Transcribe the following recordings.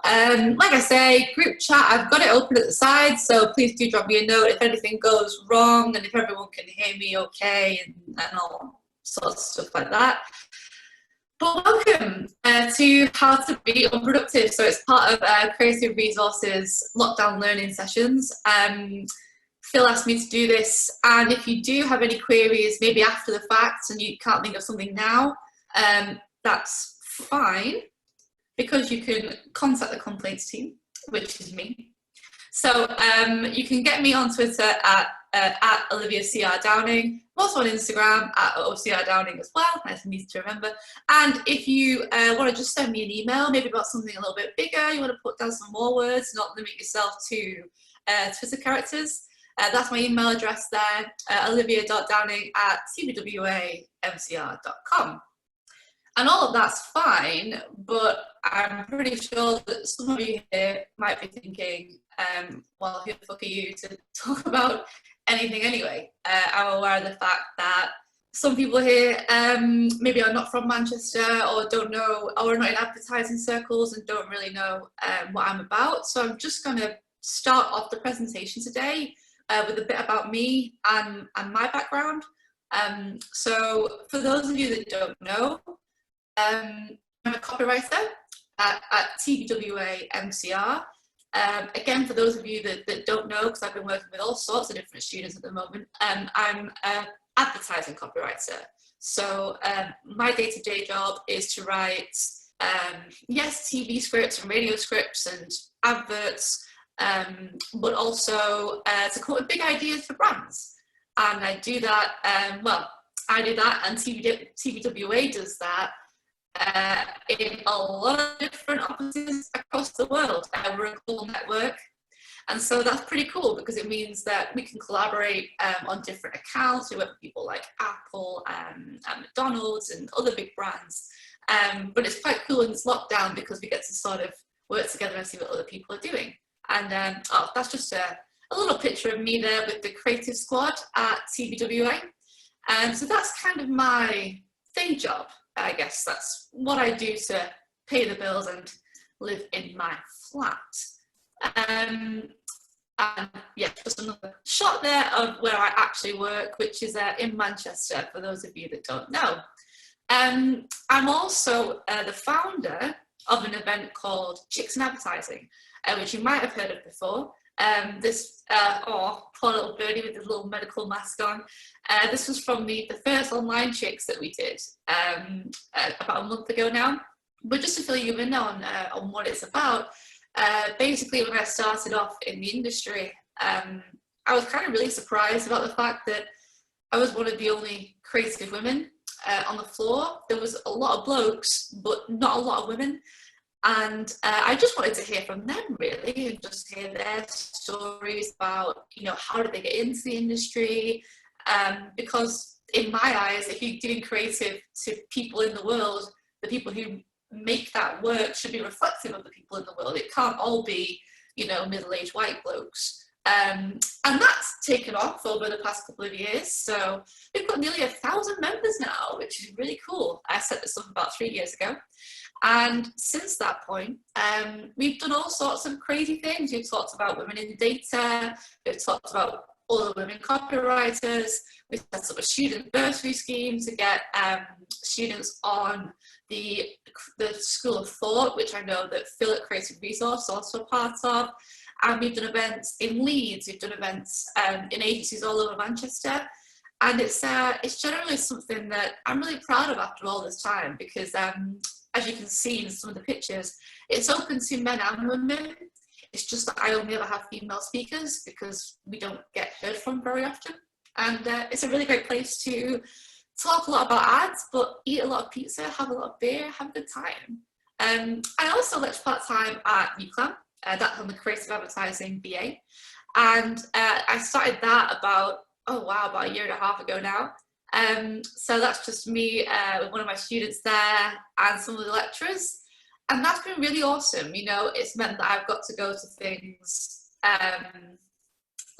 Like I say, group chat, I've got it open at the side, so please do drop me a note if anything goes wrong and if everyone can hear me okay and all sorts of stuff like that. But welcome to How to Be Unproductive. So it's part of Creative Resources lockdown learning sessions. Phil asked me to do this, and if you do have any queries, maybe after the fact, and you can't think of something now, that's fine, because you can contact the complaints team, which is me. So you can get me on Twitter at Olivia CR Downing. I'm also on Instagram at OCR Downing as well, nice and easy to remember. And if you want to just send me an email, maybe about something a little bit bigger, you want to put down some more words, not limit yourself to Twitter characters, that's my email address there, olivia.downing@cbwamcr.com. And all of that's fine, but I'm pretty sure that some of you here might be thinking, well, who the fuck are you to talk about anything anyway? I'm aware of the fact that some people here maybe are not from Manchester or don't know, or are not in advertising circles and don't really know what I'm about. So I'm just going to start off the presentation today with a bit about me and my background. So for those of you that don't know, I'm a copywriter at TBWA MCR. Again, for those of you that don't know, because I've been working with all sorts of different students at the moment, I'm an advertising copywriter. So my day-to-day job is to write, yes, TV scripts and radio scripts and adverts, but also to come up with big ideas for brands. And I do that, well, I do that, and TBWA does that in a lot of different offices across the world. We're a global network, and so that's pretty cool because it means that we can collaborate on different accounts. We work with people like Apple and McDonald's and other big brands, but it's quite cool in this lockdown because we get to sort of work together and see what other people are doing. And oh, that's just a little picture of me there with the creative squad at TBWA. And so that's kind of my day job. I guess that's what I do to pay the bills and live in my flat. And yeah, just another shot there of where I actually work, which is in Manchester, for those of you that don't know. I'm also the founder of an event called Chicks in Advertising, which you might have heard of before. This, oh, poor little birdie with his little medical mask on. This was from the first online chicks that we did about a month ago now. But just to fill you in on what it's about, basically when I started off in the industry, I was kind of really surprised about the fact that I was one of the only creative women on the floor. There was a lot of blokes, but not a lot of women. And I just wanted to hear from them, really, and just hear their stories about, you know, how did they get into the industry? Because in my eyes, if you're doing creative to people in the world, the people who make that work should be reflective of the people in the world. It can't all be, you know, middle-aged white blokes. And that's taken off over the past couple of years. So we've got nearly 1,000 members now, which is really cool. I set this up about 3 years ago. And since that point, we've done all sorts of crazy things. We've talked about women in data. We've talked about other women copywriters. We've set up a student bursary scheme to get students on the School of Thought, which I know that Phil at Creative Resource is also a part of. And we've done events in Leeds. We've done events in agencies all over Manchester. And it's generally something that I'm really proud of after all this time, because as you can see in some of the pictures, it's open to men and women. It's just that I only ever have female speakers because we don't get heard from very often. And it's a really great place to talk a lot about ads, but eat a lot of pizza, have a lot of beer, have a good time. I also lecture part-time at UCLAN. That's on the Creative Advertising BA. And I started that about a year and a half ago now. So that's just me with one of my students there and some of the lecturers, and that's been really awesome. You know, it's meant that I've got to go to things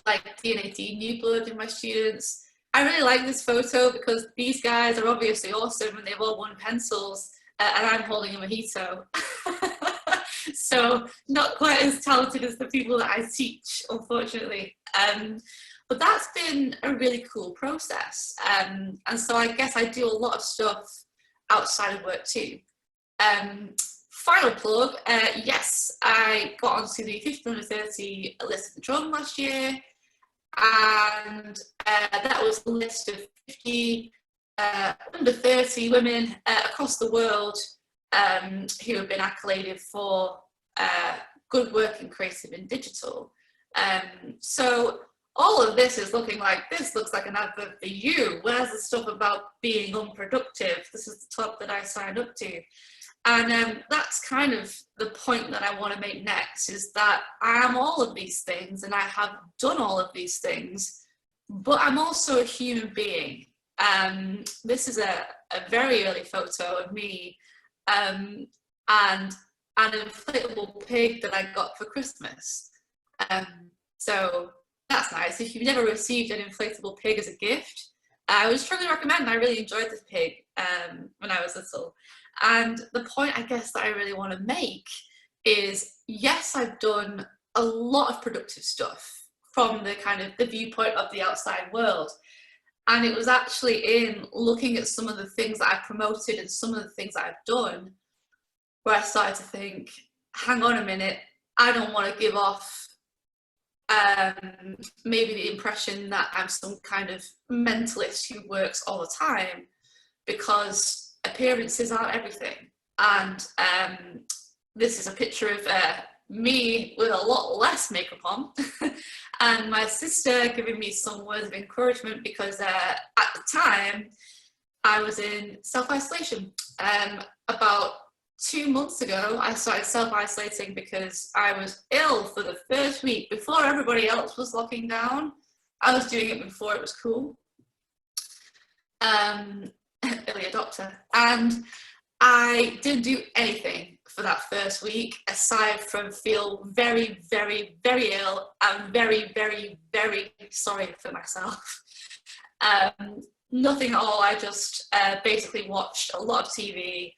like D&AD New Blood with my students. I really like this photo because these guys are obviously awesome and they've all won pencils, and I'm holding a mojito. So not quite as talented as the people that I teach, unfortunately. But that's been a really cool process. And so I guess I do a lot of stuff outside of work too. Final plug, yes, I got onto the 50 under 30 list of the drum last year, and that was a list of 50 under 30 women across the world who have been accoladed for good work in creative and digital. So all of this is looking like, this looks like an advert for you. Where's the stuff about being unproductive? This is the top that I signed up to. And that's kind of the point that I want to make next, is that I am all of these things and I have done all of these things, but I'm also a human being. This is a very early photo of me and an inflatable pig that I got for Christmas. So that's nice. If you've never received an inflatable pig as a gift, I would strongly recommend. I really enjoyed this pig when I was little. And the point, I guess, that I really want to make is, yes, I've done a lot of productive stuff from the kind of the viewpoint of the outside world. And it was actually in looking at some of the things that I've promoted and some of the things that I've done where I started to think, hang on a minute, I don't want to give off maybe the impression that I'm some kind of mentalist who works all the time, because appearances aren't everything. And this is a picture of me with a lot less makeup on and my sister giving me some words of encouragement, because at the time I was in self-isolation. About 2 months ago I started self-isolating because I was ill for the first week before everybody else was locking down. I was doing it before it was cool. Early adopter, and I didn't do anything for that first week aside from feel very, very, very ill and very, very, very sorry for myself. Nothing at all. I just basically watched a lot of TV,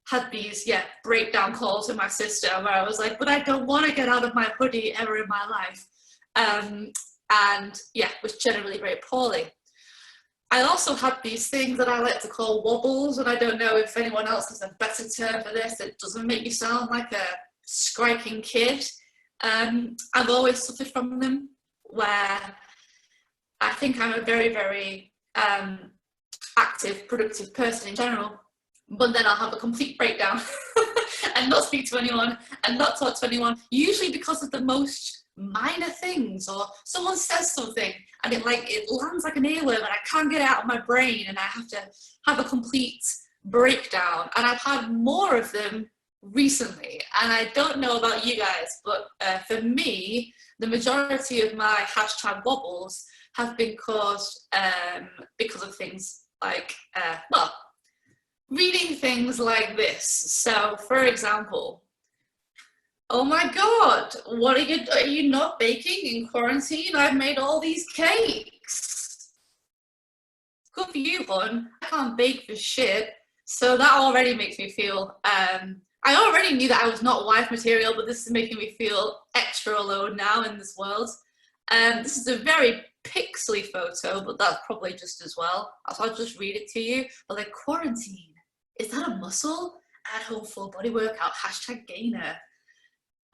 had these breakdown calls with my sister where I was like, but I don't want to get out of my hoodie ever in my life, and was generally very poorly. I also had these things that I like to call wobbles, and I don't know if anyone else has a better term for this that doesn't make you sound like a striking kid. I've always suffered from them, where I think I'm a very, very active, productive person in general, but then I'll have a complete breakdown and not speak to anyone and not talk to anyone, usually because of the most minor things, or someone says something and it lands like an earworm and I can't get it out of my brain and I have to have a complete breakdown. And I've had more of them recently, and I don't know about you guys, but for me, the majority of my hashtag wobbles have been caused because of things like reading things like this. So for example, oh my God, what are you not baking in quarantine? I've made all these cakes. Good for you, hon. I can't bake for shit. So that already makes me feel, I already knew that I was not wife material, but this is making me feel extra alone now in this world. This is a very pixely photo, but that's probably just as well. So I'll just read it to you. But like, quarantine, is that a muscle? At home full body workout, hashtag gainer.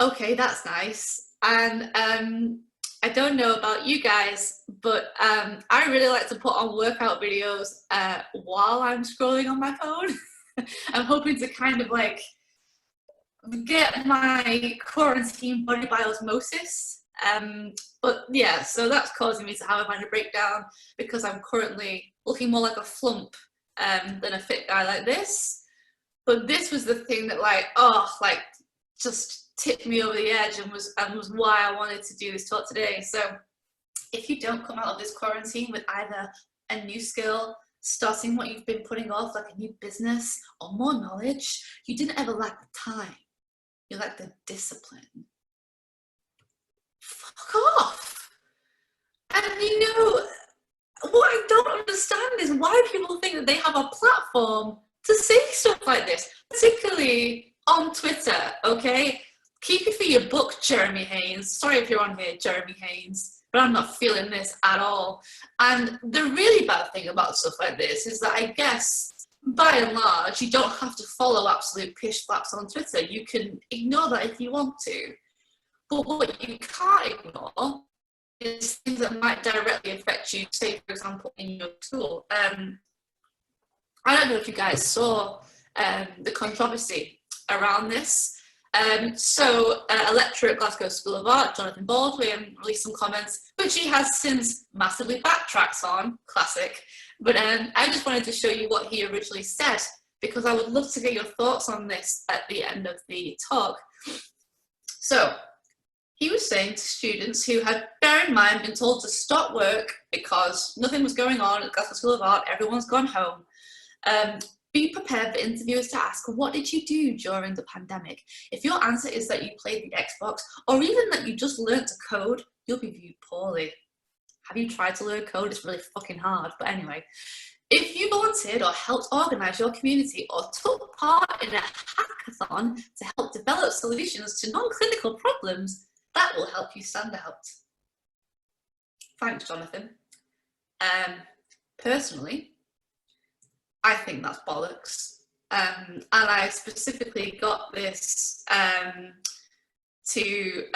Okay, that's nice. And I don't know about you guys, but I really like to put on workout videos while I'm scrolling on my phone. I'm hoping to kind of like get my quarantine body by osmosis. But yeah, so that's causing me to have a minor breakdown, because I'm currently looking more like a flump than a fit guy like this. But this was the thing that just tipped me over the edge and was why I wanted to do this talk today. So if you don't come out of this quarantine with either a new skill, starting what you've been putting off, like a new business, or more knowledge, you didn't ever lack the time. You lack the discipline. Fuck off. And what I don't understand is why people think that they have a platform to say stuff like this, particularly on Twitter, okay? keep it for your book, Jeremy Haynes. Sorry if you're on here, Jeremy Haynes, but I'm not feeling this at all. And the really bad thing about stuff like this is that I guess, by and large, you don't have to follow absolute pish flaps on Twitter. You can ignore that if you want to. But what you can't ignore is things that might directly affect you, say, for example, in your school. I don't know if you guys saw the controversy around this. So a lecturer at Glasgow School of Art, Jonathan Baldwin, released some comments, which he has since massively backtracked on, classic. But I just wanted to show you what he originally said, because I would love to get your thoughts on this at the end of the talk. So he was saying to students who had, bear in mind, been told to stop work because nothing was going on at Glasgow School of Art, everyone's gone home. Be prepared for interviewers to ask, what did you do during the pandemic? If your answer is that you played the Xbox, or even that you just learned to code, you'll be viewed poorly. Have you tried to learn code? It's really fucking hard, but anyway. If you volunteered or helped organise your community or took part in a hackathon to help develop solutions to non-clinical problems, that will help you stand out. Thanks, Jonathan. Personally, I think that's bollocks. And I specifically got this for you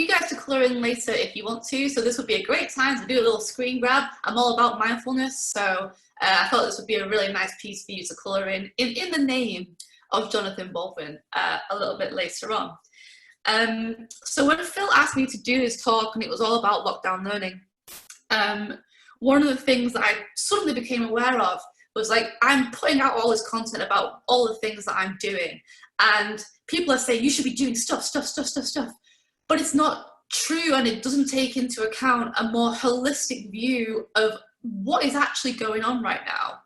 guys to colour in later if you want to. So this would be a great time to do a little screen grab. I'm all about mindfulness, so I thought this would be a really nice piece for you to colour in the name of Jonathan Baldwin a little bit later on. So when Phil asked me to do this talk, and it was all about lockdown learning, one of the things that I suddenly became aware of was, like, I'm putting out all this content about all the things that I'm doing, and people are saying you should be doing stuff, but it's not true, and it doesn't take into account a more holistic view of what is actually going on right now.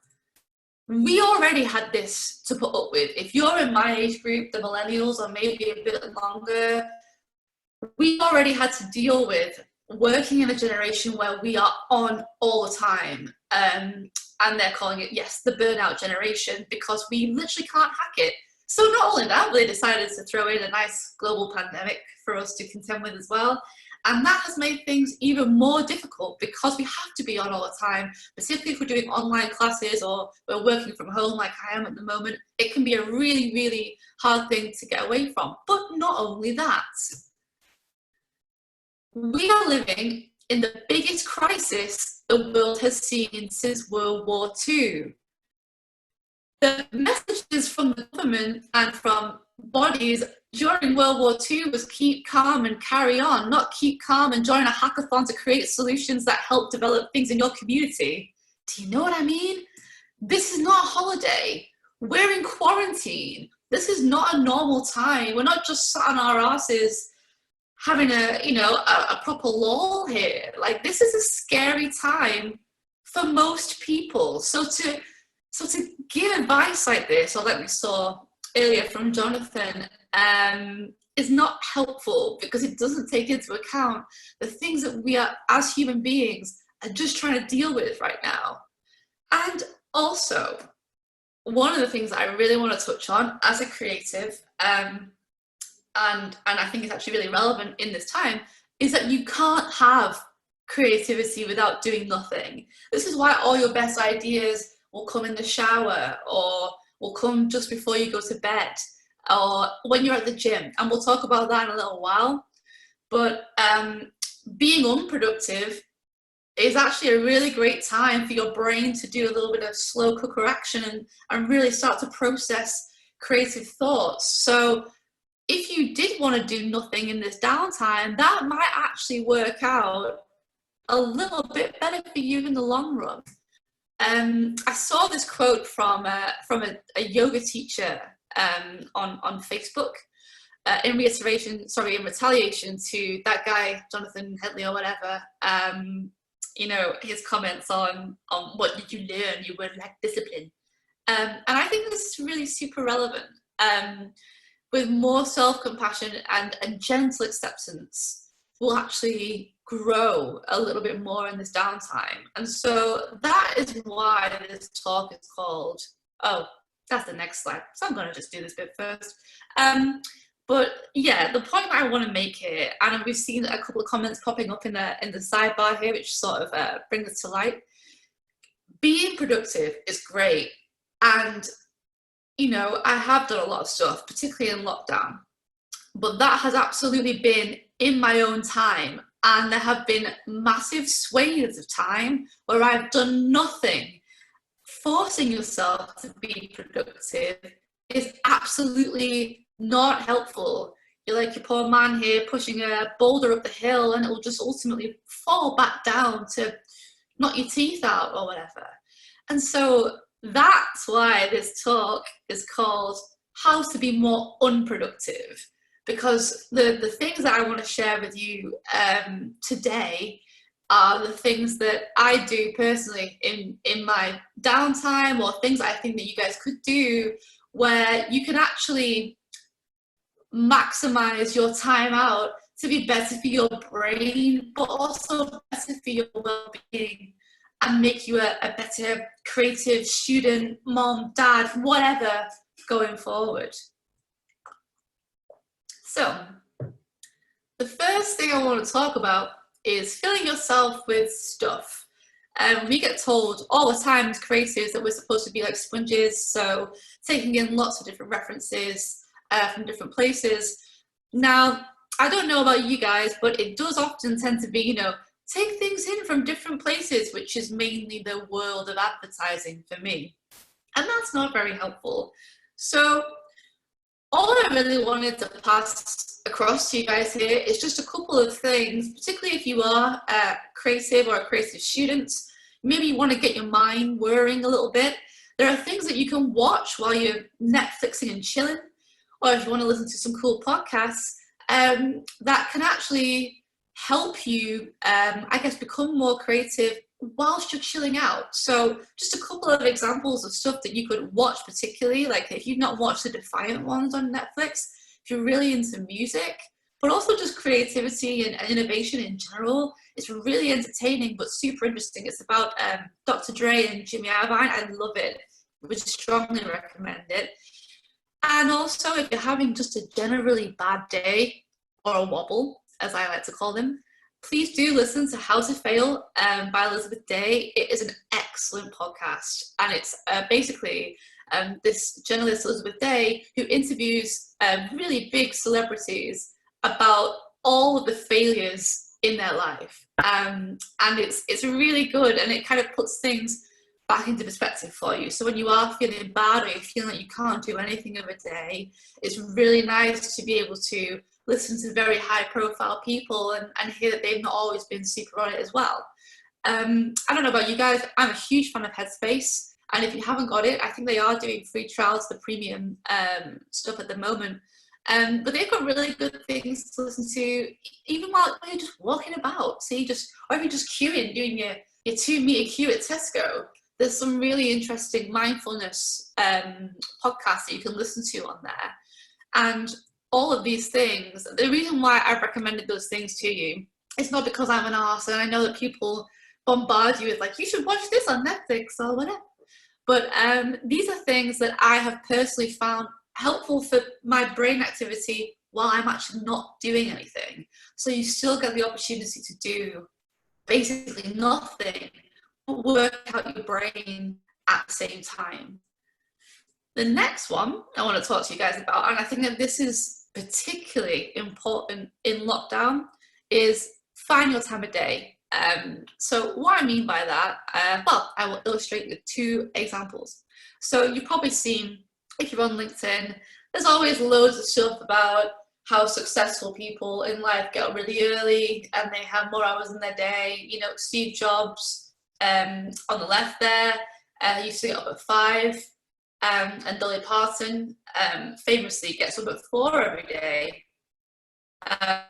We already had this to put up with. If you're in my age group, the millennials, or maybe a bit longer, we already had to deal with working in a generation where we are on all the time. And they're calling it, yes, the burnout generation, because we literally can't hack it. So not only that, they decided to throw in a nice global pandemic for us to contend with as well. And that has made things even more difficult because we have to be on all the time, particularly if we're doing online classes or we're working from home like I am at the moment. It can be a really, really hard thing to get away from. But not only that, we are living in the biggest crisis the world has seen since World War II. The messages from the government and from bodies during World War II was keep calm and carry on, not keep calm and join a hackathon to create solutions that help develop things in your community. Do you know what I mean? This is not a holiday. We're in quarantine. This is not a normal time. We're not just sat on our asses having a proper lull here. Like, this is a scary time for most people. So to give advice like this, or like we saw earlier from Jonathan, is not helpful because it doesn't take into account the things that we are, as human beings, are just trying to deal with right now. And also, one of the things that I really want to touch on as a creative, and I think it's actually really relevant in this time, is that you can't have creativity without doing nothing. This is why all your best ideas will come in the shower, or will come just before you go to bed, or when you're at the gym. And we'll talk about that in a little while. But being unproductive is actually a really great time for your brain to do a little bit of slow cooker action and really start to process creative thoughts. So if you did want to do nothing in this downtime, that might actually work out a little bit better for you in the long run. I saw this quote from a yoga teacher on Facebook in retaliation to that guy, Jonathan Headley or whatever, his comments on what did you learn, you were lack discipline. And I think this is really super relevant. With more self-compassion and gentle acceptance, we'll actually grow a little bit more in this downtime. And so that is why this talk is called, oh, that's the next slide. So I'm going to just do this bit first. But yeah, the point that I want to make here, and we've seen a couple of comments popping up in the sidebar here, which sort of brings it to light. Being productive is great, and you know, I have done a lot of stuff, particularly in lockdown, but that has absolutely been in my own time, and there have been massive swathes of time where I've done nothing. Forcing yourself to be productive is absolutely not helpful. You're like your poor man here pushing a boulder up the hill, and it will just ultimately fall back down to knock your teeth out or whatever. And so that's why this talk is called How to Be More Unproductive, because the things that I want to share with you today are the things that I do personally in my downtime, or things I think that you guys could do where you can actually maximize your time out to be better for your brain, but also better for your well-being, and make you a better creative student, mom, dad, whatever, going forward. So the first thing I want to talk about is filling yourself with stuff. We get told all the time as creatives that we're supposed to be like sponges, so taking in lots of different references from different places. Now, I don't know about you guys, but it does often tend to be, you know, take things in from different places, which is mainly the world of advertising for me. And that's not very helpful. So all I really wanted to pass across to you guys here is just a couple of things, particularly if you are a creative or a creative student. Maybe you want to get your mind whirring a little bit. There are things that you can watch while you're Netflixing and chilling, or if you want to listen to some cool podcasts that can actually help you, I guess, become more creative whilst you're chilling out. So just a couple of examples of stuff that you could watch, particularly like if you've not watched the Defiant ones on Netflix, if you're really into music, but also just creativity and innovation in general. It's really entertaining but super interesting. It's about Dr. Dre and Jimmy Iovine. I love it. Would strongly recommend it. And also, if you're having just a generally bad day, or a wobble, as I like to call them, please do listen to How to Fail by Elizabeth Day. It is an excellent podcast, and it's basically this journalist, Elizabeth Day, who interviews really big celebrities about all of the failures in their life. And it's really good, and it kind of puts things back into perspective for you. So when you are feeling bad, or you're feeling like you can't do anything of a day, it's really nice to be able to listen to very high profile people and hear that they've not always been super on it as well. I don't know about you guys, I'm a huge fan of Headspace, and if you haven't got it, I think they are doing free trials, the premium stuff at the moment. But they've got really good things to listen to, even while you're just walking about. Or if you're just queuing, doing your 2-meter queue at Tesco. There's some really interesting mindfulness podcasts that you can listen to on there. And all of these things, the reason why I've recommended those things to you is not because I'm an arse, and I know that people bombard you with like, you should watch this on Netflix or whatever. But these are things that I have personally found helpful for my brain activity while I'm actually not doing anything. So you still get the opportunity to do basically nothing, but work out your brain at the same time. The next one I want to talk to you guys about, and I think that this is particularly important in lockdown, is find your time of day. So what I mean by that, well, I will illustrate with 2 examples. So you've probably seen, if you're on LinkedIn, there's always loads of stuff about how successful people in life get up really early and they have more hours in their day. You know, Steve Jobs on the left there used to get up at 5. And Dolly Parton famously gets up at 4 every day. I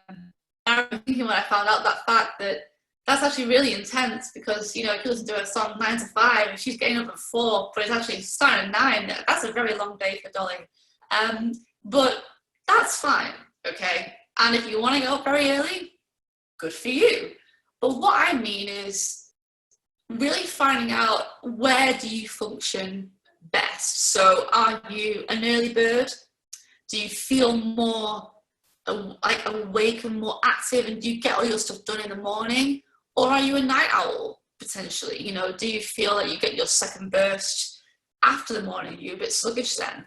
remember thinking when I found out that fact that that's actually really intense, because, you know, if you listen to a song 9 to 5 and she's getting up at 4, but it's actually starting at 9, that's a very long day for Dolly. But that's fine, okay? And if you want to get up very early, good for you. But what I mean is really finding out, where do you function best? So are you an early bird? Do you feel more like awake and more active, and do you get all your stuff done in the morning? Or are you a night owl, potentially? You know, do you feel like you get your second burst after the morning? You're a bit sluggish then.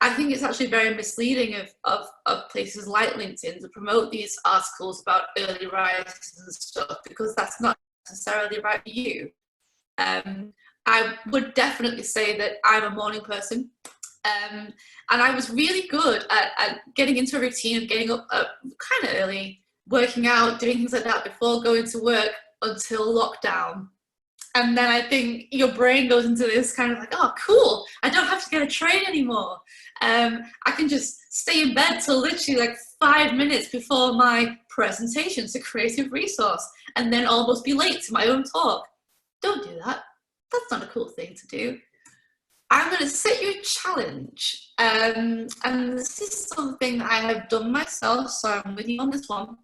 I think it's actually very misleading of places like LinkedIn to promote these articles about early risers and stuff, because that's not necessarily right for you. I would definitely say that I'm a morning person. And I was really good at getting into a routine of getting up kind of early, working out, doing things like that before going to work until lockdown. And then I think your brain goes into this kind of like, oh, cool, I don't have to get a train anymore. I can just stay in bed till literally like 5 minutes before my presentation to creative resource, and then almost be late to my own talk. Don't do that. That's not a cool thing to do. I'm going to set you a challenge. And this is something that I have done myself, so I'm with you on this one.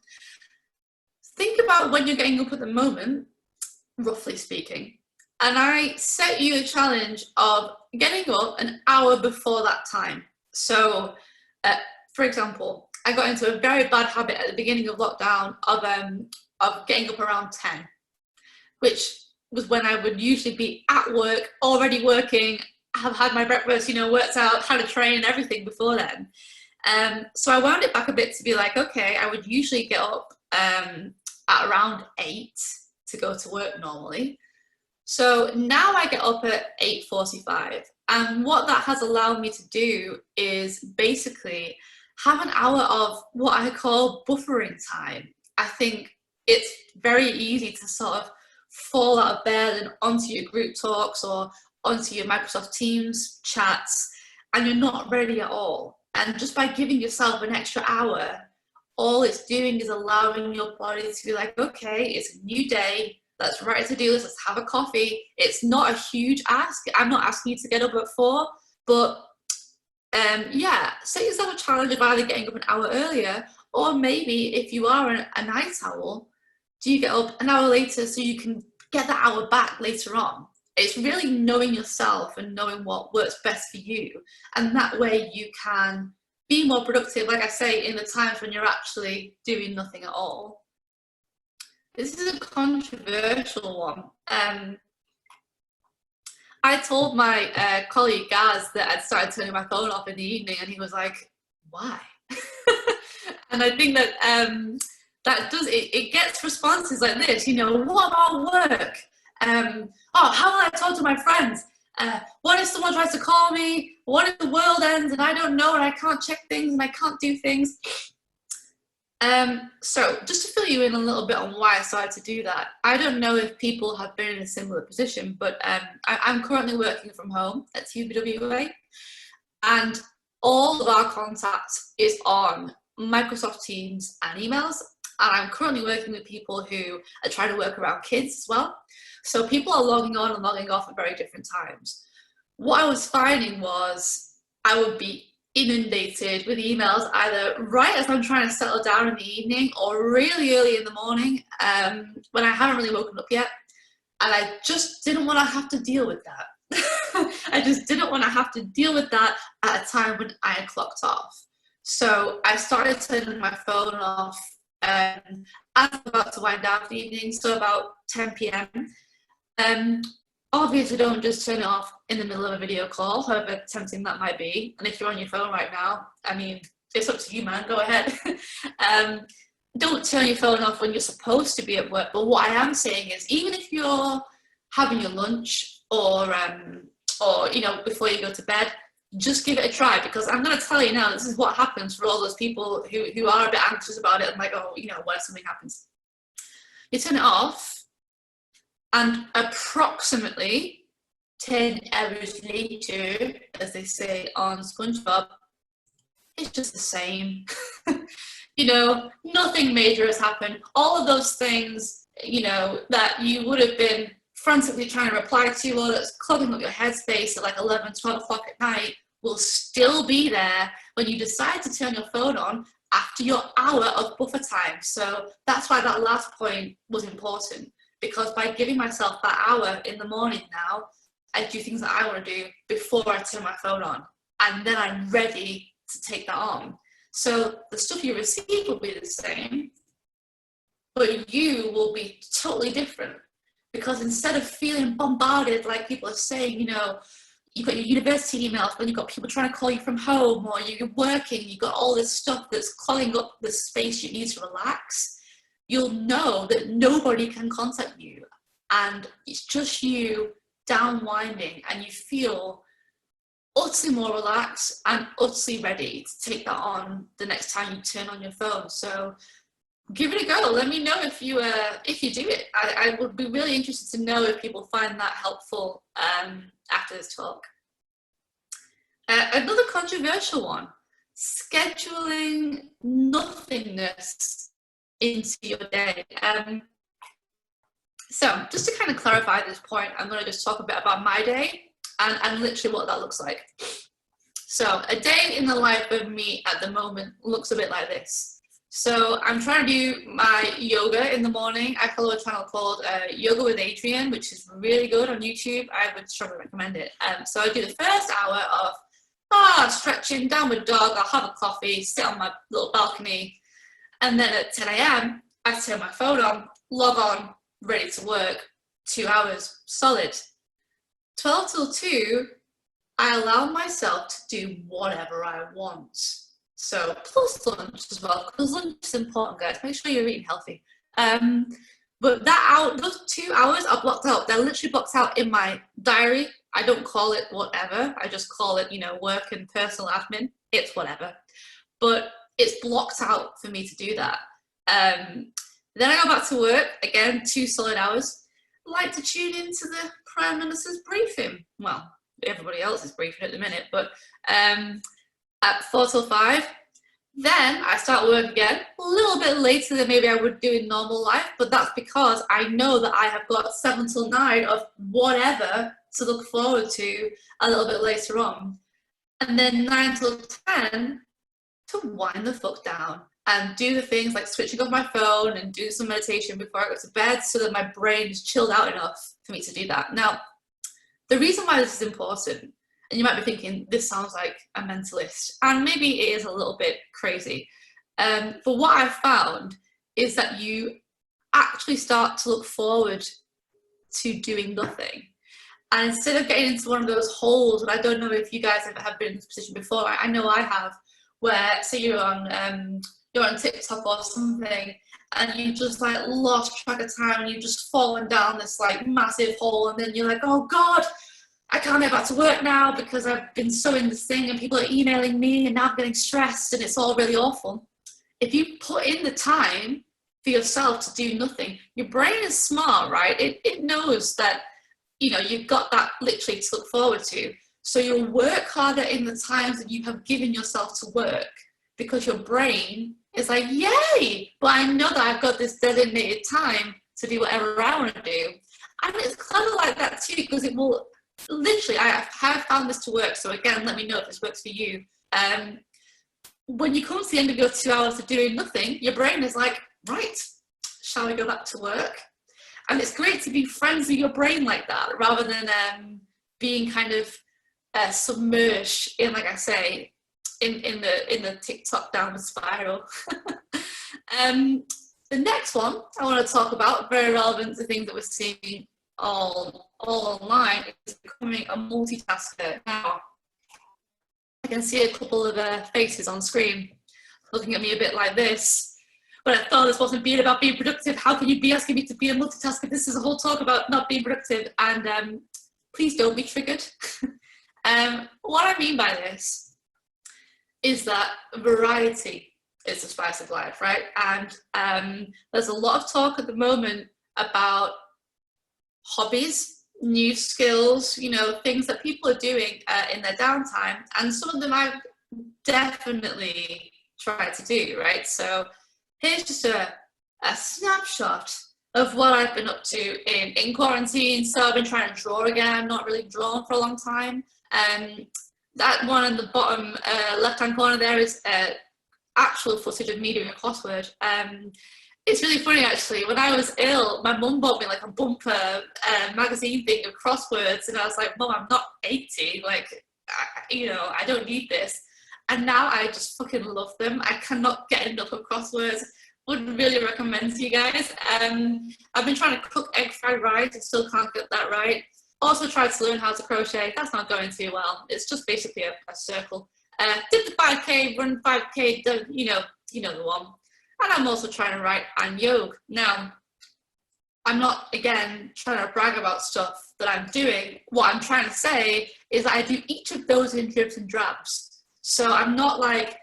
Think about when you're getting up at the moment, roughly speaking, and I set you a challenge of getting up an hour before that time. So, for example, I got into a very bad habit at the beginning of lockdown of getting up around 10, which was when I would usually be at work, already working, have had my breakfast, you know, worked out, had a train and everything before then. So I wound it back a bit to be like, okay, I would usually get up at around 8 to go to work normally. So now I get up at 8:45, and what that has allowed me to do is basically have an hour of what I call buffering time. I think it's very easy to sort of fall out of bed and onto your group talks or onto your Microsoft Teams chats, and you're not ready at all. And just by giving yourself an extra hour, all it's doing is allowing your body to be like, okay, it's a new day, let's write a to-do list, let's have a coffee. It's not a huge ask. I'm not asking you to get up at 4, but yeah, set yourself a challenge of either getting up an hour earlier, or maybe if you are a night owl, do you get up an hour later so you can get that hour back later on? It's really knowing yourself and knowing what works best for you. And that way you can be more productive, like I say, in the times when you're actually doing nothing at all. This is a controversial one. I told my colleague Gaz that I'd started turning my phone off in the evening, and he was like, why? And I think that that does, it gets responses like this, you know, what about work? Oh, how will I talk to my friends? What if someone tries to call me? What if the world ends and I don't know and I can't check things and I can't do things? So just to fill you in a little bit on why I started to do that, I don't know if people have been in a similar position, but I'm currently working from home at TBWA, and all of our contact is on Microsoft Teams and emails. And I'm currently working with people who are trying to work around kids as well. So people are logging on and logging off at very different times. What I was finding was I would be inundated with emails either right as I'm trying to settle down in the evening or really early in the morning when I haven't really woken up yet. And I just didn't want to have to deal with that. I just didn't want to have to deal with that at a time when I had clocked off. So I started turning my phone off as I'm about to wind down for the evening, so about 10 p.m. Obviously don't just turn it off in the middle of a video call, however tempting that might be. And if you're on your phone right now, I mean, it's up to you, man, go ahead. Don't turn your phone off when you're supposed to be at work. But what I am saying is, even if you're having your lunch or you know, before you go to bed, just give it a try, because I'm going to tell you now, this is what happens for all those people who are a bit anxious about it and like, oh, you know, what if something happens? You turn it off, and approximately 10 hours later, as they say on SpongeBob, it's just the same. You know, nothing major has happened. All of those things, you know, that you would have been frantically trying to reply to, or that's clogging up your headspace at like 11, 12 o'clock at night, will still be there when you decide to turn your phone on after your hour of buffer time. So that's why that last point was important, because by giving myself that hour in the morning now, I do things that I want to do before I turn my phone on, and then I'm ready to take that on. So the stuff you receive will be the same, but you will be totally different, because instead of feeling bombarded, like people are saying, you know, you've got your university emails, then you've got people trying to call you from home, or you're working, you've got all this stuff that's clogging up the space you need to relax, you'll know that nobody can contact you, and it's just you downwinding, and you feel utterly more relaxed and utterly ready to take that on the next time you turn on your phone. So give it a go. Let me know if you do it. I would be really interested to know if people find that helpful after this talk. Another controversial one: scheduling nothingness into your day. So just to kind of clarify this point, I'm going to just talk a bit about my day and literally what that looks like. So a day in the life of me at the moment looks a bit like this. So I'm trying to do my yoga in the morning. I follow a channel called Yoga with Adrian, which is really good on YouTube. I would strongly recommend it. So I do the first hour of stretching, downward dog, I'll have a coffee, sit on my little balcony, and then at 10 a.m. I turn my phone on, log on, ready to work, 2 hours solid. 12 till 2, I allow myself to do whatever I want. So plus lunch as well, because lunch is important, guys. Make sure you're eating healthy. But those 2 hours are blocked out. They're literally blocked out in my diary. I don't call it whatever. I just call it, you know, work and personal admin. It's whatever. But it's blocked out for me to do that. Then I go back to work, again, 2 solid hours. I like to tune into the Prime Minister's briefing. Well, everybody else is briefing at the minute, but at 4 till 5. Then I start work again, a little bit later than maybe I would do in normal life, but that's because I know that I have got 7 till 9 of whatever to look forward to a little bit later on. And then 9 till 10 to wind the fuck down and do the things like switching off my phone and do some meditation before I go to bed, so that my brain is chilled out enough for me to do that. Now, the reason why this is important, and you might be thinking, this sounds like a mentalist, and maybe it is a little bit crazy, but what I've found is that you actually start to look forward to doing nothing. And instead of getting into one of those holes, and I don't know if you guys have been in this position before, I know I have, where say you're on TikTok or something, and you just like lost track of time, and you've just fallen down this like massive hole, and then you're like, oh God, I can't get back to work now because I've been so in this thing and people are emailing me and now I'm getting stressed and it's all really awful. If you put in the time for yourself to do nothing, your brain is smart, right? It knows that, you know, you've got that literally to look forward to. So you'll work harder in the times that you have given yourself to work, because your brain is like, yay, but I know that I've got this designated time to do whatever I want to do. And it's clever like that too, because it will literally, I have found this to work. So again, let me know if this works for you. When you come to the end of your 2 hours of doing nothing, your brain is like, right, shall we go back to work? And it's great to be friends with your brain like that, rather than being kind of submerged in, like I say, in the TikTok downward spiral. The next one I want to talk about, very relevant to things that we're seeing all online, is becoming a multitasker. Now, I can see a couple of faces on screen looking at me a bit like this, but I thought this wasn't being about being productive. How can you be asking me to be a multitasker? This is a whole talk about not being productive, and please don't be triggered. What I mean by this is that variety is the spice of life, right? And there's a lot of talk at the moment about hobbies, new skills, you know, things that people are doing in their downtime, and some of them I've definitely tried to do, right? So here's just a snapshot of what I've been up to in quarantine. So I've been trying to draw again. I've not really drawn for a long time. That one in the bottom left-hand corner there is actual footage of me doing a crossword. It's really funny, actually. When I was ill, my mum bought me like a bumper magazine thing of crosswords, and I was like, Mum, I'm not 80. Like, I don't need this. and now I just fucking love them. I cannot get enough of crosswords. Would really recommend to you guys. I've been trying to cook egg fried rice. I still can't get that right. Also tried to learn how to crochet. That's not going too well. It's just basically a circle. Did the 5K, run 5K, you know the one. And I'm also trying to write and yoga. Now, I'm not, again, trying to brag about stuff that I'm doing. What I'm trying to say is that I do each of those in dribs and drabs. So I'm not like,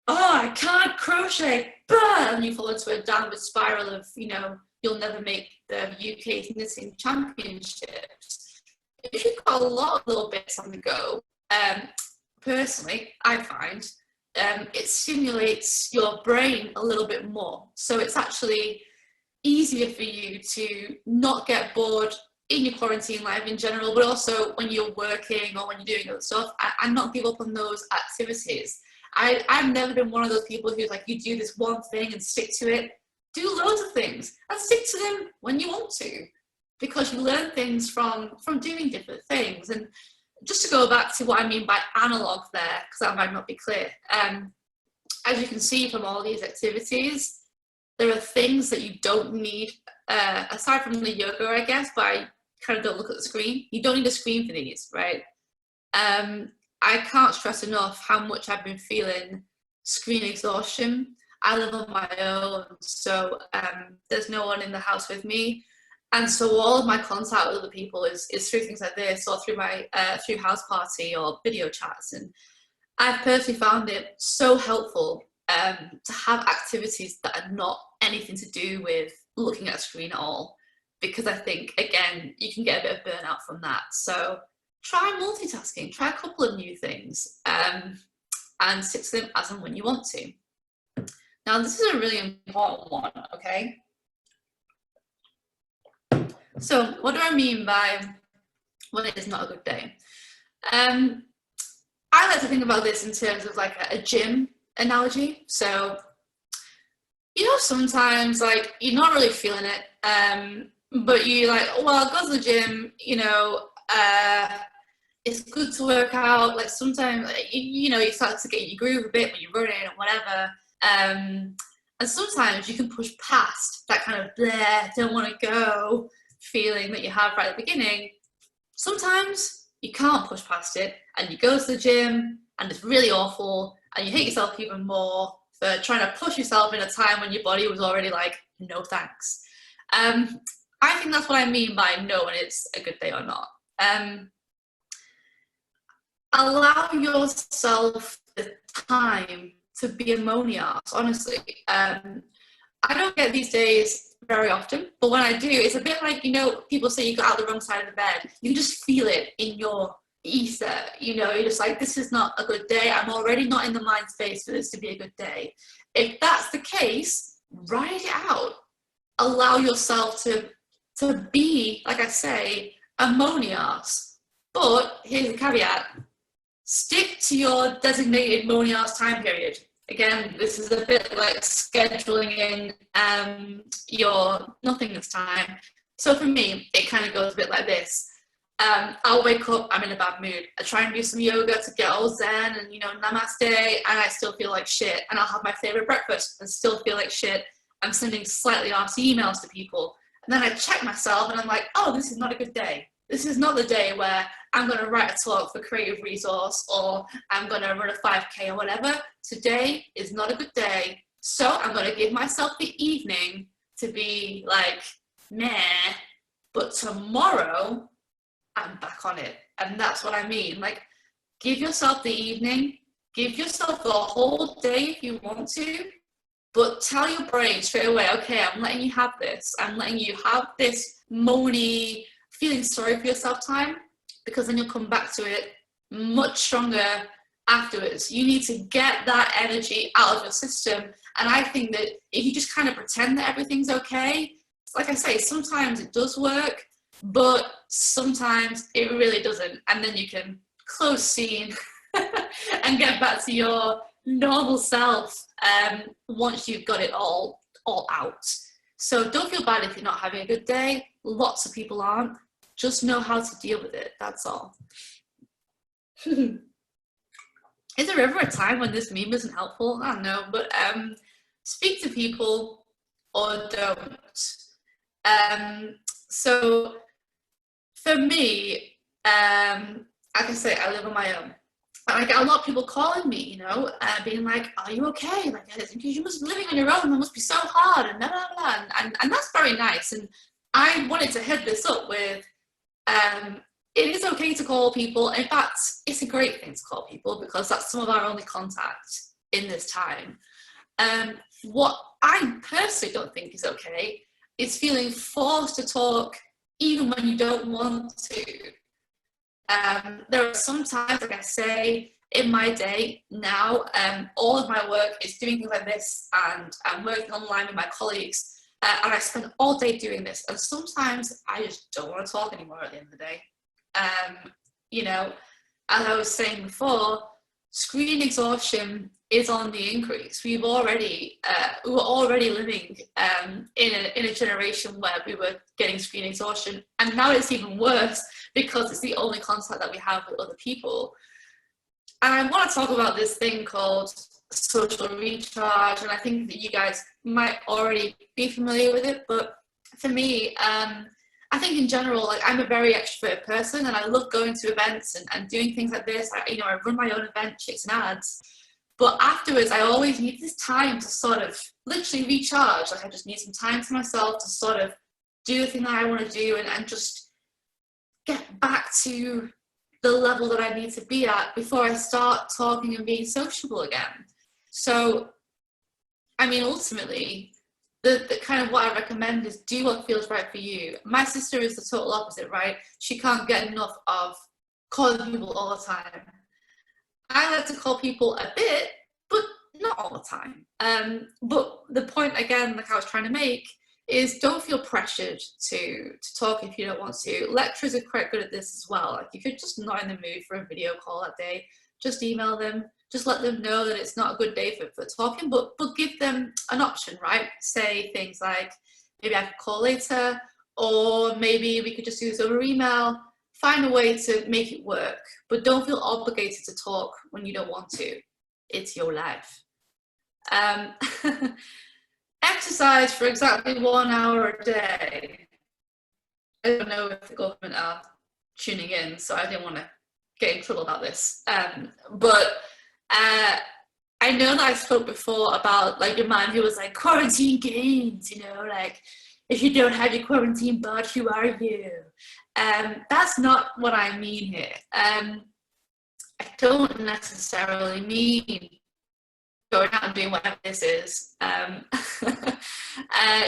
oh, I can't crochet, but, and you fall into a downward spiral of, you know, you'll never make the UK knitting championships. If you've got a lot of little bits on the go, personally, I find it stimulates your brain a little bit more. So it's actually easier for you to not get bored in your quarantine life in general, but also when you're working or when you're doing other stuff, and not give up on those activities. I've never been one of those people who's like, you do this one thing and stick to it. Do loads of things and stick to them when you want to, because you learn things from doing different things. And just to go back to what I mean by analog there, because that might not be clear, as you can see from all these activities, there are things that you don't need, aside from the yoga, I guess, but I kind of don't look at the screen. You don't need a screen for these, right? I can't stress enough how much I've been feeling screen exhaustion. I live on my own, so there's no one in the house with me. And so all of my contact with other people is through things like this, or through my through house party or video chats. And I've personally found it so helpful to have activities that are not anything to do with looking at a screen at all, because I think, again, you can get a bit of burnout from that. So try multitasking, try a couple of new things, and stick to them as and when you want to. Now, this is a really important one, okay? So what do I mean by when it is not a good day? I like to think about this in terms of like a gym analogy. So, you know, sometimes like you're not really feeling it, but you like, oh, well, I'll go to the gym, you know, it's good to work out. Like sometimes, you know, you start to get your groove a bit when you're running or whatever. And sometimes you can push past that kind of bleh, don't want to go feeling that you have right at the beginning. Sometimes you can't push past it and you go to the gym and it's really awful and you hate yourself even more for trying to push yourself in a time when your body was already like, no thanks. I think that's what I mean by know when it's a good day or not. Allow yourself the time to be ammonia, honestly. I don't get these days very often, but when I do, it's a bit like, you know, people say you got out the wrong side of the bed. You can just feel it in your ether, you know, you're just like, this is not a good day. I'm already not in the mind space for this to be a good day. If that's the case, write it out. Allow yourself to be, like I say, ammonias. But here's the caveat. Stick to your designated monias time period. Again, this is a bit like scheduling in your nothingness time. So for me, it kind of goes a bit like this. I'll wake up, I'm in a bad mood. I try and do some yoga to get all zen and, you know, namaste, and I still feel like shit. And I'll have my favorite breakfast and still feel like shit. I'm sending slightly nasty emails to people. And then I check myself and I'm like, oh, this is not a good day. This is not the day where I'm going to write a talk for Creative Resource or I'm going to run a 5K or whatever. Today is not a good day. So I'm going to give myself the evening to be like, meh. But tomorrow, I'm back on it. And that's what I mean. Like, give yourself the evening. Give yourself the whole day if you want to. But tell your brain straight away, okay, I'm letting you have this. I'm letting you have this moany, feeling sorry for yourself time, because then you'll come back to it much stronger afterwards. You need to get that energy out of your system. And I think that if you just kind of pretend that everything's okay, like I say, sometimes it does work, but sometimes it really doesn't. And then you can close scene and get back to your normal self once you've got it all out. So don't feel bad if you're not having a good day. Lots of people aren't. Just know how to deal with it, that's all. is there ever a time when this meme isn't helpful? I don't know, but speak to people or don't. So for me, like I say, I live on my own. And I get a lot of people calling me, you know, being like, "Are you okay? Like, you must be living on your own. It must be so hard," and blah blah blah. And that's very nice. And I wanted to head this up with, it is okay to call people. In fact, it's a great thing to call people because that's some of our only contact in this time. What I personally don't think is okay is feeling forced to talk even when you don't want to. There are some times, like I say, in my day now, all of my work is doing things like this, and I'm working online with my colleagues, and I spend all day doing this. And sometimes I just don't want to talk anymore at the end of the day. You know, as I was saying before, screen exhaustion is on the increase. We were already living in a generation where we were getting screen exhaustion, and now it's even worse because it's the only contact that we have with other people. And I want to talk about this thing called social recharge, and I think that you guys might already be familiar with it, but for me, I think in general, like, I'm a very extrovert person, and I love going to events and doing things like this. I run my own event, Chicks and Ads, but afterwards I always need this time to sort of literally recharge. Like, I just need some time to myself to sort of do the thing that I want to do and just get back to the level that I need to be at before I start talking and being sociable again. So, I mean, ultimately, the kind of what I recommend is do what feels right for you. My sister is the total opposite, right? She can't get enough of calling people all the time. I like to call people a bit, but not all the time. But the point, again, like I was trying to make, is don't feel pressured to talk if you don't want to. Lecturers are quite good at this as well. Like, if you're just not in the mood for a video call that day, just email them. Just let them know that it's not a good day for talking, but give them an option, right? Say things like, maybe I could call later, or maybe we could just do this over email. Find a way to make it work, but don't feel obligated to talk when you don't want to. It's your life. Exercise for exactly 1 hour a day. I don't know if the government are tuning in, so I didn't want to get in trouble about this. But I know that I spoke before about, like, your man who was like, quarantine gains, you know, like, if you don't have your quarantine bud, who are you? That's not what I mean here. I don't necessarily mean going out and doing whatever this is.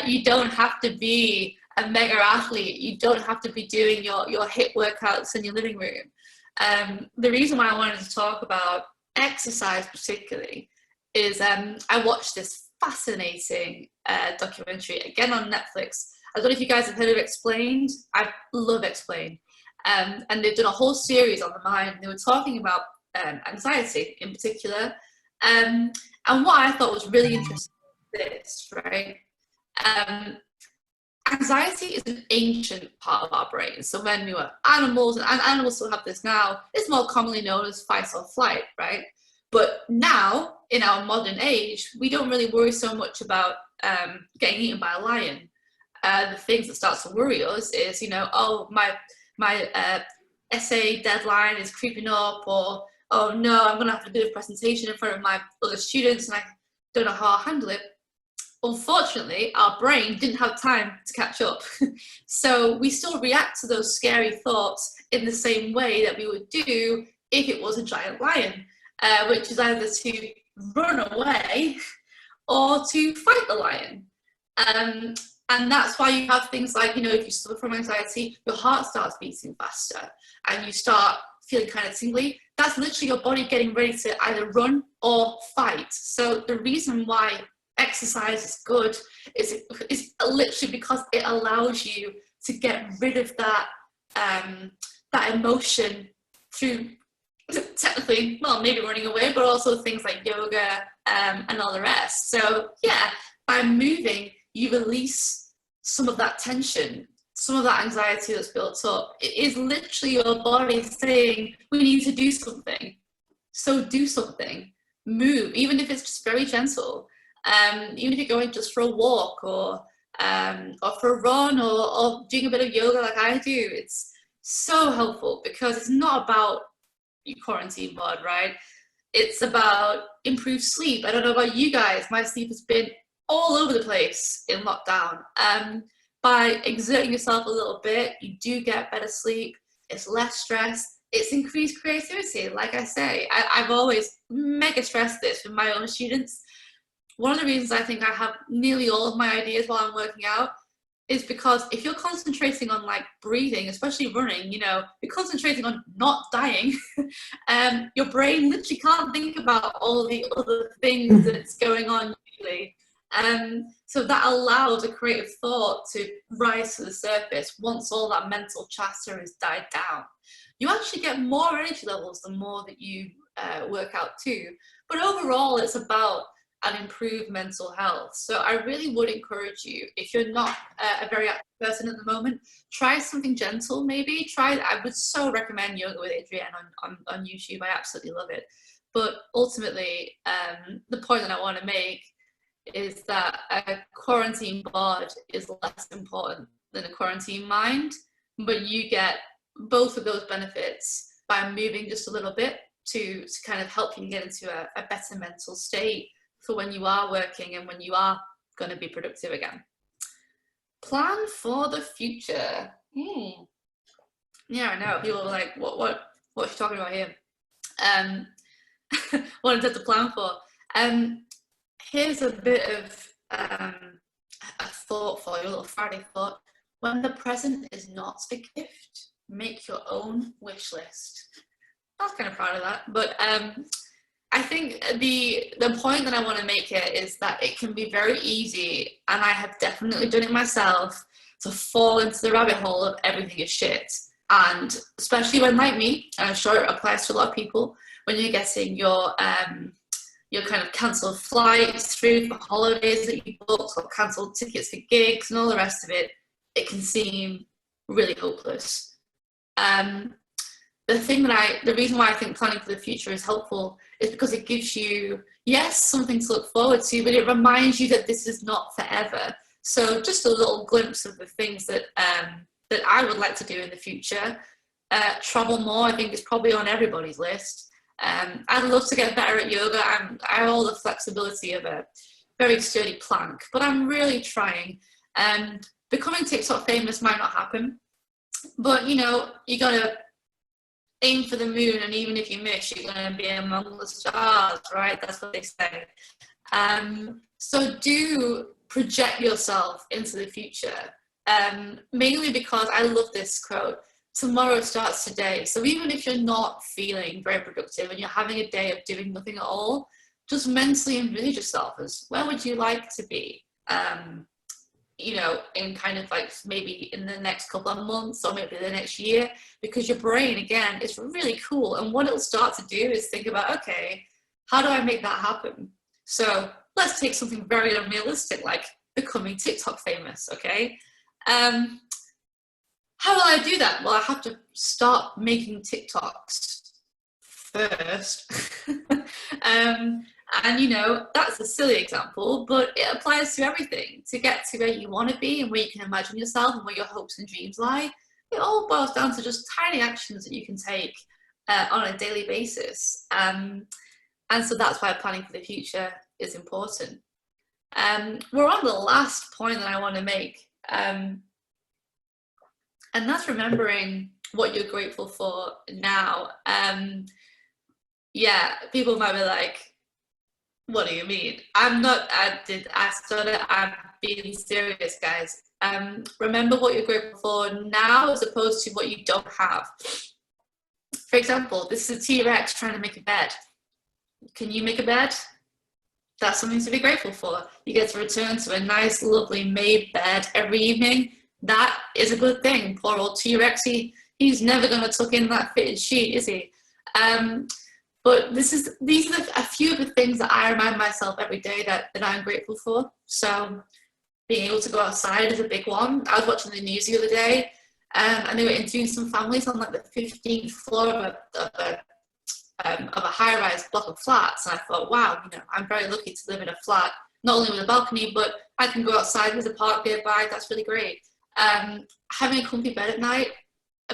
You don't have to be a mega athlete. You don't have to be doing your HIIT workouts in your living room. The reason why I wanted to talk about exercise particularly is I watched this fascinating documentary, again on Netflix. I don't know if you guys have heard of Explained. I love Explained. And they've done a whole series on the mind. They were talking about anxiety in particular. And what I thought was really interesting was this, right? Anxiety is an ancient part of our brain. So when we were animals, and animals still have this now, it's more commonly known as fight or flight, right? But now, in our modern age, we don't really worry so much about getting eaten by a lion. The things that start to worry us is, you know, oh, my essay deadline is creeping up, or oh no, I'm going to have to do a presentation in front of my other students and I don't know how I'll handle it. Unfortunately, our brain didn't have time to catch up. So we still react to those scary thoughts in the same way that we would do if it was a giant lion, which is either to run away or to fight the lion. And that's why you have things like, you know, if you suffer from anxiety, your heart starts beating faster and you start feeling kind of tingly. That's literally your body getting ready to either run or fight. So the reason why exercise is good is literally because it allows you to get rid of that that emotion through, technically, well, maybe running away, but also things like yoga and all the rest. So yeah, by moving, you release some of that tension, some of that anxiety that's built up. It is literally your body saying, we need to do something. So do something, move, even if it's just very gentle. Even if you're going just for a walk or for a run or doing a bit of yoga like I do, it's so helpful because it's not about your quarantine bod, right? It's about improved sleep. I don't know about you guys, my sleep has been all over the place in lockdown. By exerting yourself a little bit, you do get better sleep, it's less stress, it's increased creativity. Like I say, I've always mega stressed this with my own students. One of the reasons I think I have nearly all of my ideas while I'm working out is because if you're concentrating on like breathing, especially running, you know, you're concentrating on not dying, your brain literally can't think about all the other things that's going on usually. So that allows a creative thought to rise to the surface once all that mental chatter has died down. You actually get more energy levels the more that you work out too. But overall, it's about an improved mental health. So I really would encourage you, if you're not a very active person at the moment, try something gentle maybe. I would so recommend Yoga with Adrienne on YouTube. I absolutely love it. But ultimately, the point that I want to make is that a quarantine bod is less important than a quarantine mind, but you get both of those benefits by moving just a little bit to kind of help you get into a better mental state for when you are working and when you are going to be productive again. Plan for the future. Yeah, I know. People are like, what's she talking about here? What is it to plan for? Here's a bit of a thought for you, a little Friday thought. When the present is not a gift, make your own wish list. I was kind of proud of that, but I think the point that I want to make here is that it can be very easy, and I have definitely done it myself, to fall into the rabbit hole of everything is shit. And especially when, like me, and I'm sure it applies to a lot of people, when you're getting your kind of cancelled flights through for holidays that you booked, or cancelled tickets for gigs and all the rest of it, it can seem really hopeless. The reason why I think planning for the future is helpful is because it gives you, yes, something to look forward to, but it reminds you that this is not forever. So just a little glimpse of the things that I would like to do in the future. Travel more, I think, is probably on everybody's list. I'd love to get better at yoga. I have all the flexibility of a very sturdy plank, but I'm really trying. Becoming TikTok famous might not happen, but you know, you gotta aim for the moon, and even if you miss, you're gonna be among the stars, right? That's what they say. So do project yourself into the future, mainly because I love this quote: tomorrow starts today. So even if you're not feeling very productive and you're having a day of doing nothing at all, just mentally envisage yourself as, where would you like to be? You know, in kind of like maybe in the next couple of months or maybe the next year, because your brain, again, is really cool. And what it'll start to do is think about, okay, how do I make that happen? So let's take something very unrealistic, like becoming TikTok famous, okay? How will I do that? Well, I have to start making TikToks first. And you know, that's a silly example, but it applies to everything. To get to where you want to be and where you can imagine yourself and where your hopes and dreams lie, it all boils down to just tiny actions that you can take on a daily basis. And so that's why planning for the future is important. We're on the last point that I want to make. And that's remembering what you're grateful for now. Yeah, people might be like, what do you mean? I'm being serious, guys. Remember what you're grateful for now as opposed to what you don't have. For example, this is a T-Rex trying to make a bed. Can you make a bed? That's something to be grateful for. You get to return to a nice, lovely made bed every evening. That is a good thing. Poor old T-Rex, he's never going to tuck in that fitted sheet, is he? But these are a few of the things that I remind myself every day that I'm grateful for. So being able to go outside is a big one. I was watching the news the other day, and they were interviewing some families on like the 15th floor of of a high-rise block of flats, and I thought, wow, you know, I'm very lucky to live in a flat, not only with a balcony, but I can go outside with a park nearby. That's really great. Having a comfy bed at night,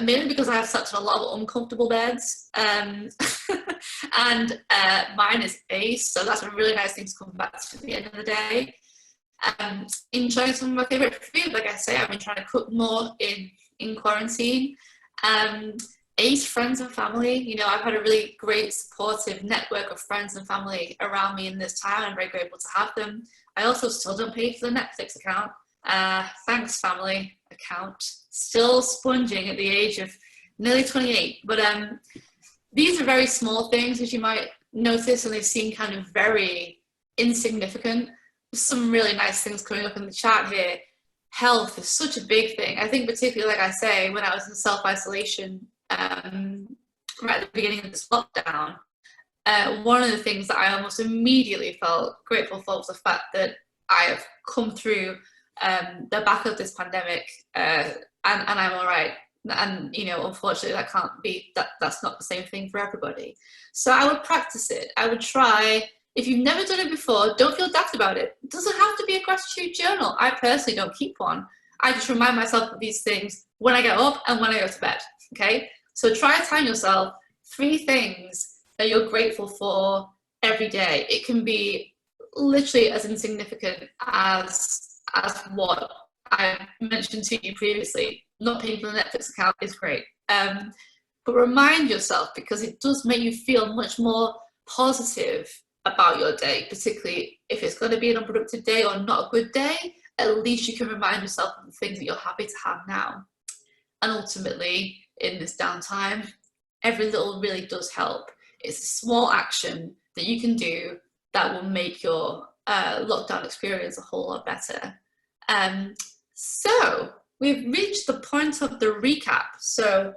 mainly because I have slept in a lot of uncomfortable beds, and mine is Ace, so that's a really nice thing to come back to at the end of the day. Enjoying some of my favourite food, like I say, I've been trying to cook more in quarantine. Ace, friends and family, you know, I've had a really great supportive network of friends and family around me in this time. I'm very grateful to have them. I also still don't pay for the Netflix account. Thanks, family account. Still sponging at the age of nearly 28. But these are very small things, as you might notice, and they seem kind of very insignificant. There's some really nice things coming up in the chat here. Health is such a big thing. I think particularly, like I say, when I was in self-isolation, right at the beginning of this lockdown, one of the things that I almost immediately felt grateful for was the fact that I have come through the back of this pandemic, and I'm all right. And, you know, unfortunately, that can't be, that's not the same thing for everybody. So I would practice it. I would try. If you've never done it before, don't feel daft about it. It doesn't have to be a gratitude journal. I personally don't keep one. I just remind myself of these things when I get up and when I go to bed, okay? So try to tell yourself 3 things that you're grateful for every day. It can be literally as insignificant as what I mentioned to you previously. Not paying for the Netflix account is great. But remind yourself, because it does make you feel much more positive about your day, particularly if it's going to be an unproductive day or not a good day. At least you can remind yourself of the things that you're happy to have now. And ultimately, in this downtime, every little really does help. It's a small action that you can do that will make your lockdown experience a whole lot better. So we've reached the point of the recap. So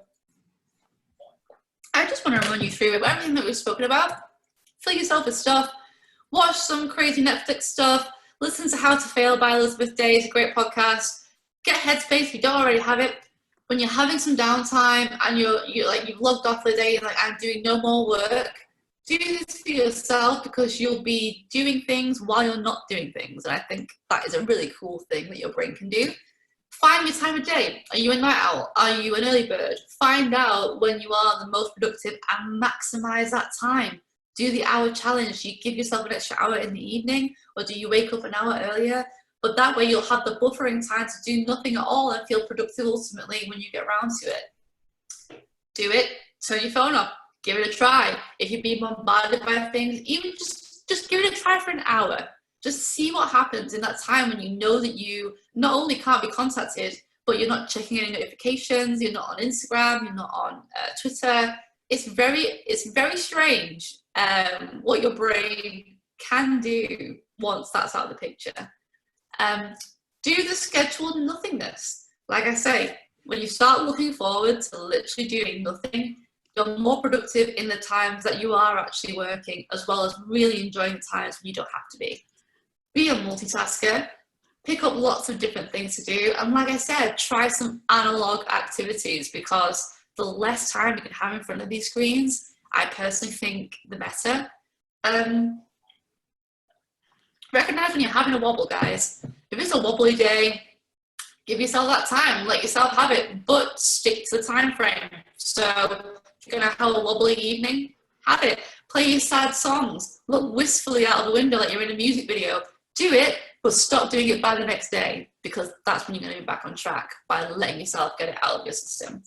I just want to run you through everything that we've spoken about. Fill yourself with stuff. Watch some crazy Netflix stuff. Listen to How to Fail by Elizabeth Day. It's a great podcast. Get Headspace if you don't already have it. When you're having some downtime and you've logged off for the day, like, I'm doing no more work, do this for yourself, because you'll be doing things while you're not doing things. And I think that is a really cool thing that your brain can do. Find your time of day. Are you a night owl? Are you an early bird? Find out when you are the most productive and maximize that time. Do the hour challenge. Do you give yourself an extra hour in the evening, or do you wake up an hour earlier? But that way you'll have the buffering time to do nothing at all and feel productive ultimately when you get around to it. Do it. Turn your phone off. Give it a try. If you're being bombarded by things, even just give it a try for an hour. Just see what happens in that time when you know that you not only can't be contacted, but you're not checking any notifications, you're not on Instagram, you're not on Twitter. It's very strange what your brain can do once that's out of the picture. Do the scheduled nothingness. Like I say, when you start looking forward to literally doing nothing, you're more productive in the times that you are actually working, as well as really enjoying the times when you don't have to be. Be a multitasker. Pick up lots of different things to do. And like I said, try some analog activities, because the less time you can have in front of these screens, I personally think the better. Recognize when you're having a wobble, guys. If it's a wobbly day, give yourself that time, let yourself have it, but stick to the time frame. So if you're gonna have a wobbly evening, have it. Play your sad songs. Look wistfully out of the window like you're in a music video. Do it, but stop doing it by the next day, because that's when you're gonna be back on track, by letting yourself get it out of your system.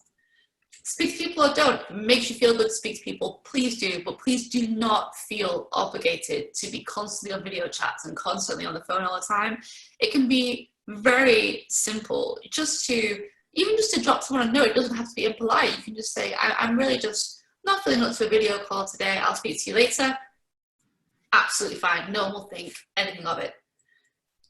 Speak to people or don't. If it makes you feel good to speak to people, please do, but please do not feel obligated to be constantly on video chats and constantly on the phone all the time. It can be very simple, just to drop someone a note. It doesn't have to be impolite. You can just say, I'm really just not feeling up to a video call today. I'll speak to you later. Absolutely fine. No one will think anything of it.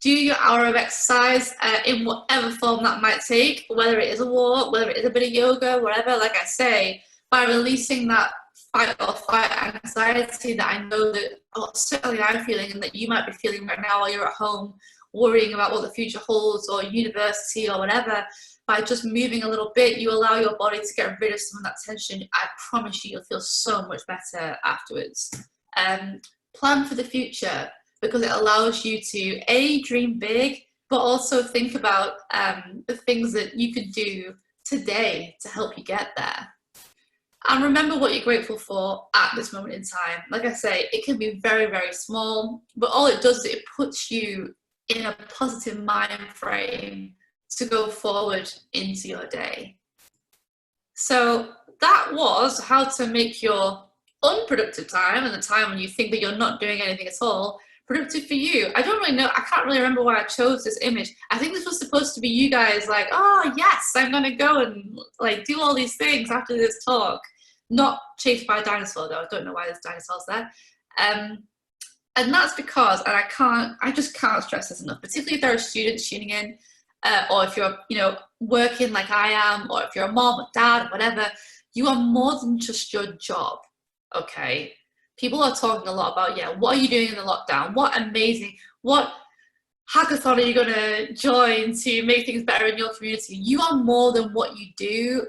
Do your hour of exercise in whatever form that might take, whether it is a walk, whether it is a bit of yoga, whatever. Like I say, by releasing that fight or flight anxiety that I know that certainly I'm feeling, and that you might be feeling right now while you're at home worrying about what the future holds, or university or whatever, by just moving a little bit, you allow your body to get rid of some of that tension. I promise you, you'll feel so much better afterwards. Plan for the future, because it allows you to A, dream big, but also think about the things that you could do today to help you get there. And remember what you're grateful for at this moment in time. Like I say, it can be very, very small, but all it does is it puts you in a positive mind frame to go forward into your day. So that was how to make your unproductive time, and the time when you think that you're not doing anything at all, productive for you. I don't really know, I can't really remember why I chose this image. I think this was supposed to be you guys like, oh yes, I'm gonna go and like do all these things after this talk. Not chased by a dinosaur though, I don't know why there's dinosaurs there. And that's because, and I just can't stress this enough, particularly if there are students tuning in, or if you're, working like I am, or if you're a mom or dad, or whatever, you are more than just your job, okay? People are talking a lot about, yeah, what are you doing in the lockdown? What amazing, what hackathon are you gonna join to make things better in your community? You are more than what you do.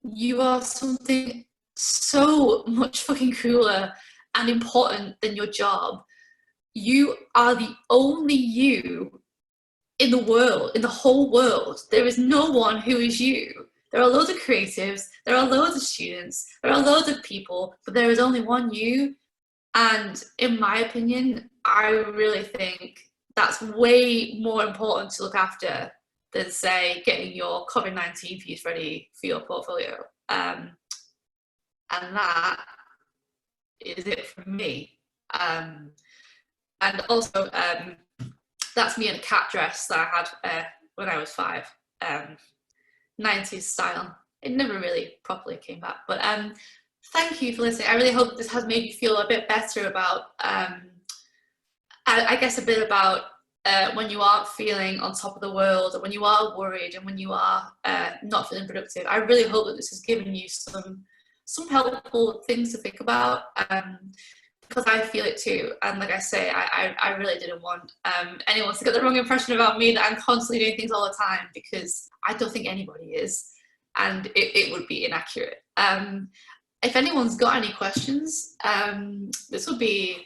You are something so much fucking cooler and important than your job. You are the only you in the world, in the whole world. There is no one who is you. There are loads of creatives, there are loads of students, there are loads of people, but there is only one you. And in my opinion, I really think that's way more important to look after than, say, getting your COVID-19 piece ready for your portfolio. And that is it for me. And also, that's me in a cat dress that I had when I was 5. 90s style. It never really properly came back. But thank you for listening. I really hope this has made you feel a bit better about, I guess a bit about when you aren't feeling on top of the world, or when you are worried, and when you are not feeling productive. I really hope that this has given you some helpful things to think about, because I feel it too. And like I say, I really didn't want anyone to get the wrong impression about me, that I'm constantly doing things all the time, because I don't think anybody is, and it would be inaccurate. If anyone's got any questions, this would be,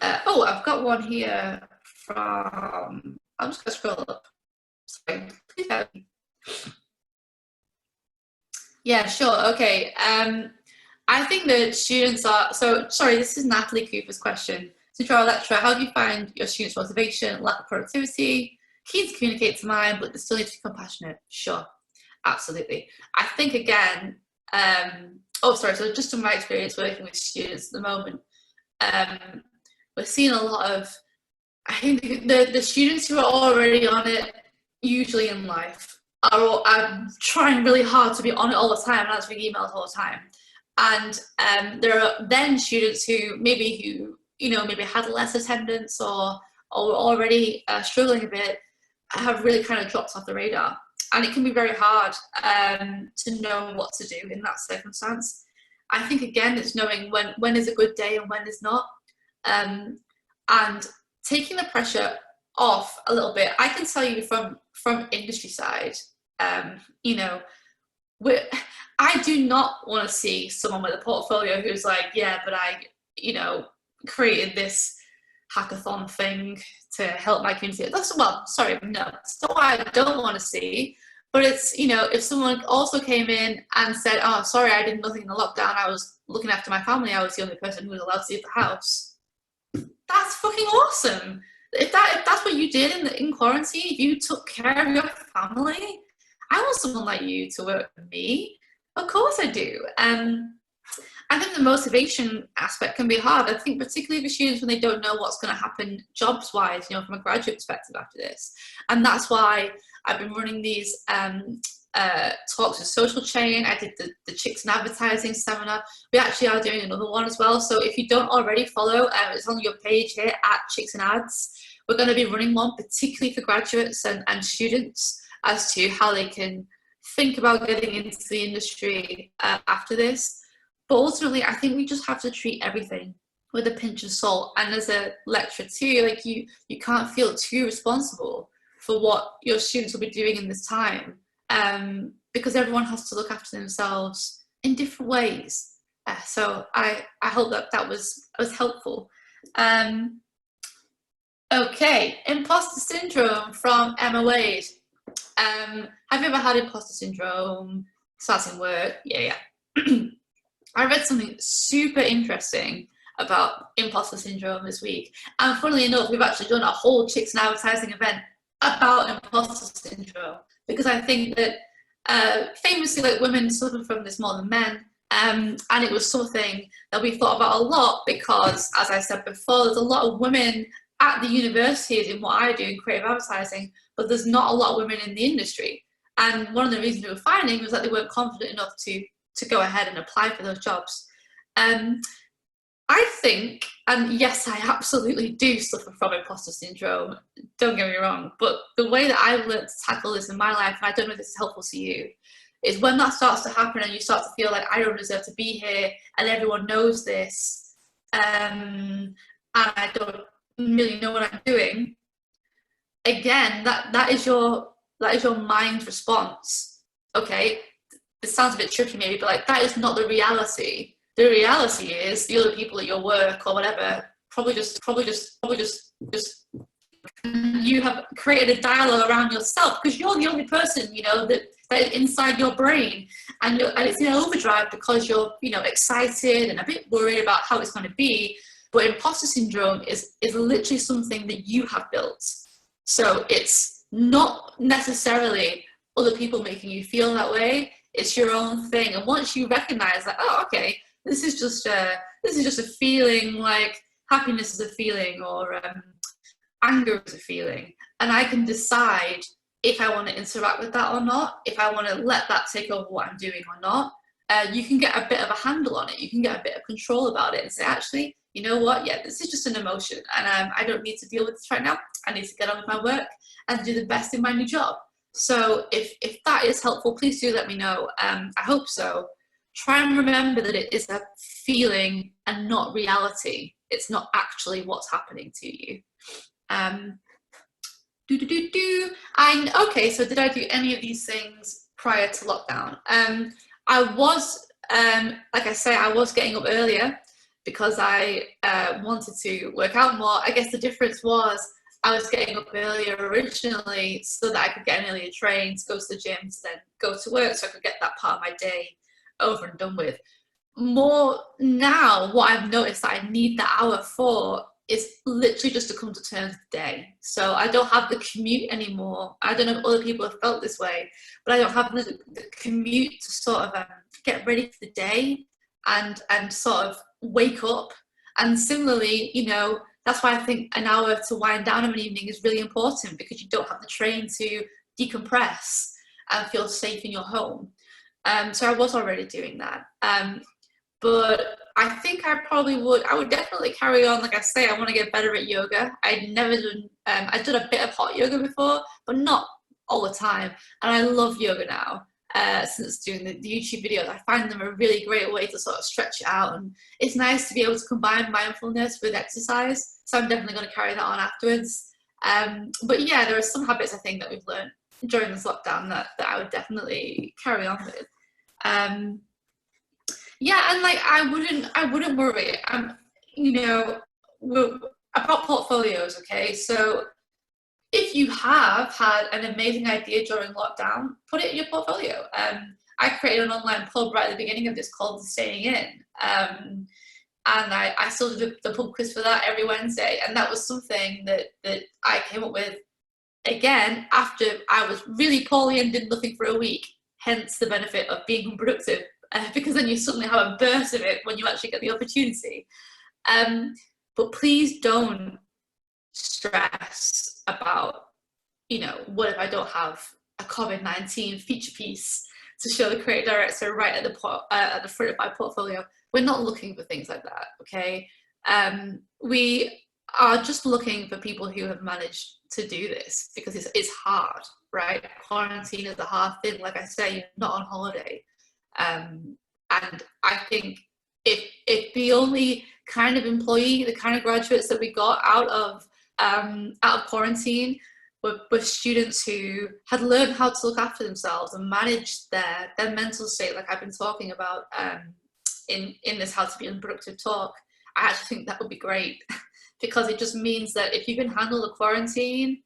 oh, I've got one here from, I'm just gonna scroll up. Sorry, please help me. Yeah, sure, okay. I think that students are, so sorry, this is Natalie Cooper's question. So to our lecturer, how do you find your students' motivation, lack of productivity, keen to communicate to mind, but they still need to be compassionate? Sure, absolutely. I think again, oh sorry, so just from my experience working with students at the moment, we're seeing a lot of, I think the students who are already on it, usually in life, are trying really hard to be on it all the time and answering emails all the time. And there are then students who maybe had less attendance, or were already struggling a bit, have really kind of dropped off the radar. And it can be very hard to know what to do in that circumstance. I think again, it's knowing when is a good day and when is not, and taking the pressure off a little bit. I can tell you from industry side, I do not want to see someone with a portfolio who's like, yeah, but I, created this hackathon thing to help my community. That's not what I don't want to see. But it's, if someone also came in and said, oh, sorry, I did nothing in the lockdown, I was looking after my family, I was the only person who was allowed to leave the house. That's fucking awesome. If that's what you did in quarantine, if you took care of your family, I want someone like you to work with me. Of course I do. I think the motivation aspect can be hard. I think particularly for students when they don't know what's going to happen jobs-wise, from a graduate perspective after this. And that's why I've been running these talks with Social Chain. I did the Chicks in Advertising seminar. We actually are doing another one as well. So if you don't already follow, it's on your page here at Chicks in Ads. We're going to be running one particularly for graduates and students as to how they can think about getting into the industry after this. But ultimately, I think we just have to treat everything with a pinch of salt. And as a lecturer too, like you can't feel too responsible for what your students will be doing in this time. because everyone has to look after themselves in different ways. So I hope that was helpful. Okay, imposter syndrome from Emma Wade. Have you ever had imposter syndrome starting work? Yeah. I read something super interesting about imposter syndrome this week, and funnily enough, we've actually done a whole Chicks in Advertising event about imposter syndrome, because I think that famously, like, women suffer from this more than men, and it was something that we thought about a lot because, as I said before, there's a lot of women at the universities in what I do in creative advertising, but there's not a lot of women in the industry. And one of the reasons we were finding was that they weren't confident enough to go ahead and apply for those jobs. I think, and yes, I absolutely do suffer from imposter syndrome, don't get me wrong, but the way that I've learned to tackle this in my life, and I don't know if this is helpful to you, is when that starts to happen and you start to feel like, I don't deserve to be here and everyone knows this, and I don't really know what I'm doing. Again, that is your mind's response. Okay, this sounds a bit tricky maybe, but like, that is not the reality. The reality is the other people at your work or whatever probably just you have created a dialogue around yourself, because you're the only person, you know, that is inside your brain, and it's in overdrive because you're, you know, excited and a bit worried about how it's going to be. But imposter syndrome is literally something that you have built. So it's not necessarily other people making you feel that way. It's your own thing. And once you recognize that, oh, okay, this is just a feeling, like happiness is a feeling, or anger is a feeling, and I can decide if I want to interact with that or not, if I want to let that take over what I'm doing or not. You can get a bit of a handle on it. You can get a bit of control about it and say, actually, you know what? Yeah, this is just an emotion, and I don't need to deal with this right now. I need to get on with my work and do the best in my new job. So if that is helpful, please do let me know. I hope so. Try and remember that it is a feeling and not reality. It's not actually what's happening to you. Okay, so did I do any of these things prior to lockdown? I was, like I say, I was getting up earlier because I wanted to work out more. I guess the difference was I was getting up earlier originally so that I could get an earlier train to go to the gym, to then go to work, so I could get that part of my day over and done with. More now, what I've noticed that I need that hour for is literally just to come to terms with the day. So I don't have the commute anymore. I don't know if other people have felt this way, but I don't have the commute to sort of get ready for the day and sort of wake up. And similarly, you know, that's why I think an hour to wind down of an evening is really important, because you don't have the train to decompress and feel safe in your home. So I was already doing that. But I think I would definitely carry on. Like I say, I want to get better at yoga. I'd never done, I've done a bit of hot yoga before, but not all the time. And I love yoga now, since doing the YouTube videos. I find them a really great way to sort of stretch it out. And it's nice to be able to combine mindfulness with exercise. So I'm definitely going to carry that on afterwards. But yeah, there are some habits I think that we've learned during this lockdown that I would definitely carry on with. Yeah, and like I wouldn't worry. You know, about portfolios. Okay, so if you have had an amazing idea during lockdown, put it in your portfolio. I created an online pub right at the beginning of this called Staying In, and I still do the pub quiz for that every Wednesday, and that was something that I came up with again after I was really poorly and did nothing for a week. Hence the benefit of being unproductive. Because then you suddenly have a burst of it when you actually get the opportunity. But please don't stress about, you know, what if I don't have a COVID-19 feature piece to show the creative director right at the front of my portfolio. We're not looking for things like that, okay? We are just looking for people who have managed to do this, because it's hard, right? Quarantine is a hard thing. Like I say, you're not on holiday. And I think if the only kind of employee, the kind of graduates that we got out of quarantine were students who had learned how to look after themselves and manage their mental state, like I've been talking about in this How to Be Unproductive talk. I actually think that would be great because it just means that if you can handle the quarantine